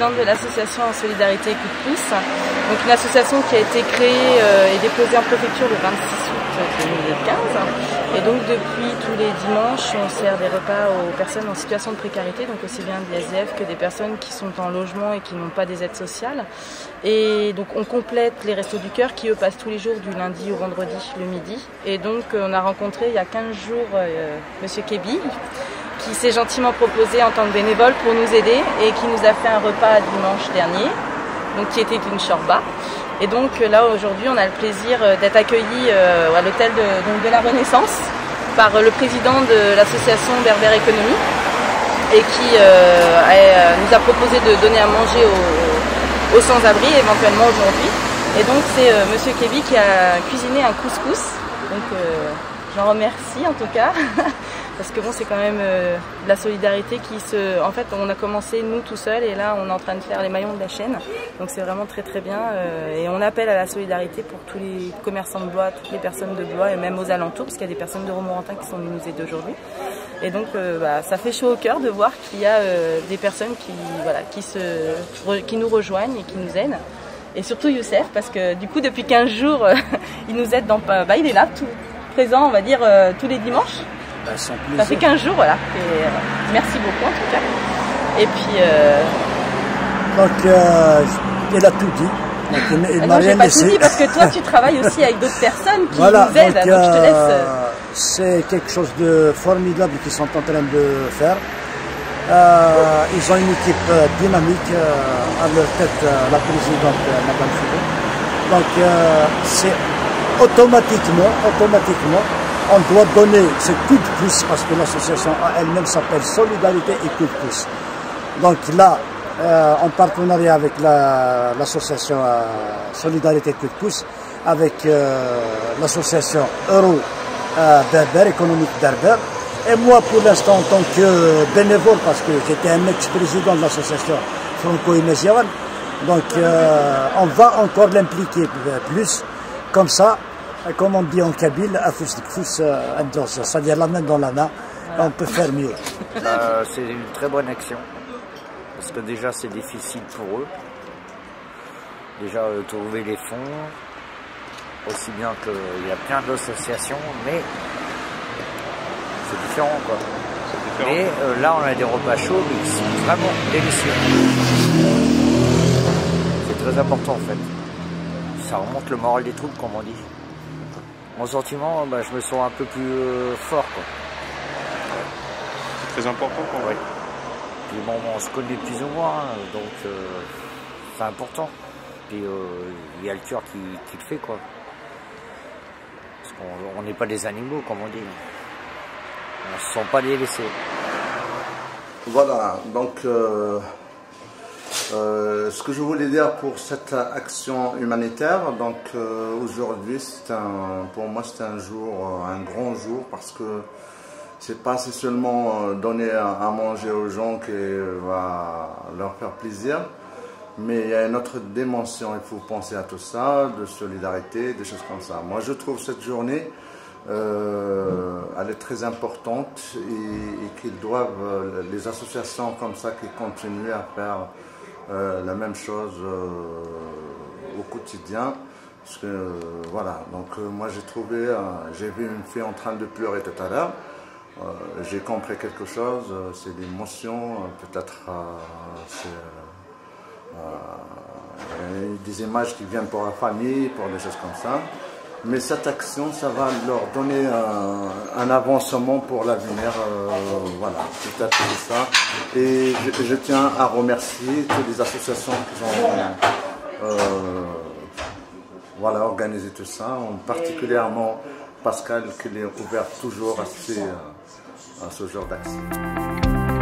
présidente de l'association en solidarité Coup de pouce. Donc une association qui a été créée et déposée en préfecture le 26 août 2015. Et donc depuis tous les dimanches, on sert des repas aux personnes en situation de précarité, donc aussi bien des SDF que des personnes qui sont en logement et qui n'ont pas des aides sociales. Et donc on complète les Restos du Cœur qui eux passent tous les jours du lundi au vendredi le midi. Et donc on a rencontré il y a 15 jours Monsieur Kebi, qui s'est gentiment proposé en tant que bénévole pour nous aider et qui nous a fait un repas dimanche dernier, donc qui était une shorba. Et donc là aujourd'hui on a le plaisir d'être accueillis à l'hôtel de la Renaissance par le président de l'association Berbère Économie et qui nous a proposé de donner à manger aux sans-abri éventuellement aujourd'hui. Et donc c'est Monsieur Kebi qui a cuisiné un couscous, donc j'en remercie en tout cas. Parce que bon, c'est quand même de la solidarité qui se... En fait, on a commencé nous tout seuls et là, on est en train de faire les maillons de la chaîne. Donc c'est vraiment très très bien. Et on appelle à la solidarité pour tous les commerçants de Blois, toutes les personnes de Blois et même aux alentours, parce qu'il y a des personnes de Romorantin qui sont venues nous aider aujourd'hui. Et donc, ça fait chaud au cœur de voir qu'il y a des personnes qui nous rejoignent et qui nous aident. Et surtout Youssef, parce que du coup, depuis 15 jours, il nous aide dans... il est là, tout présent, on va dire, tous les dimanches. Ça fait 15 jours, voilà. Et, merci beaucoup en tout cas. Et puis... Donc, il a tout dit. Donc, il m'a rien pas laissé. tout dit parce que toi, tu travailles aussi avec d'autres personnes qui nous aident. Donc, je te laisse... C'est quelque chose de formidable qu'ils sont en train de faire. Ils ont une équipe dynamique à leur tête, la présidente, Madame Philot. Donc, c'est automatiquement, on doit donner ce coup de pouce parce que l'association elle-même s'appelle Solidarité et Coup de pouce. Donc là, en partenariat avec l'association Solidarité et Coup de pouce, avec l'association Euro Berbère, économique Berbère, et moi pour l'instant en tant que bénévole, parce que j'étais un ex-président de l'association franco-inésienne, donc on va encore l'impliquer plus, comme ça. Comme on dit en kabyle, c'est-à-dire la main dans la main, on peut faire mieux. C'est une très bonne action, parce que déjà c'est difficile pour eux. Déjà trouver les fonds, aussi bien qu'il y a plein d'associations, mais c'est différent quoi. Mais là on a des repas chauds, mais ils sont vraiment délicieux. C'est très important en fait. Ça remonte le moral des troupes comme on dit. Mon sentiment, je me sens un peu plus fort quoi. C'est très important pour moi. Oui. Puis bon, on se connaît plus ou moins, donc c'est important. Puis il y a le cœur qui le fait quoi. Parce qu'on n'est pas des animaux comme on dit. On ne se sent pas délaissés. Voilà, donc ce que je voulais dire pour cette action humanitaire, donc aujourd'hui pour moi c'est un jour, un grand jour, parce que c'est pas seulement donner à manger aux gens qui va leur faire plaisir, mais il y a une autre dimension, il faut penser à tout ça, de solidarité, des choses comme ça. Moi je trouve cette journée elle est très importante et qu'ils doivent, les associations comme ça qui continuent à faire la même chose au quotidien, parce que voilà, donc moi j'ai vu une fille en train de pleurer tout à l'heure, j'ai compris quelque chose, c'est l'émotion, peut-être des images qui viennent pour la famille, pour des choses comme ça. Mais cette action, ça va leur donner un avancement pour l'avenir. Voilà, peut-être c'est ça. Et je tiens à remercier toutes les associations qui ont organisé tout ça, particulièrement Pascal qui est ouvert toujours à ce genre d'action.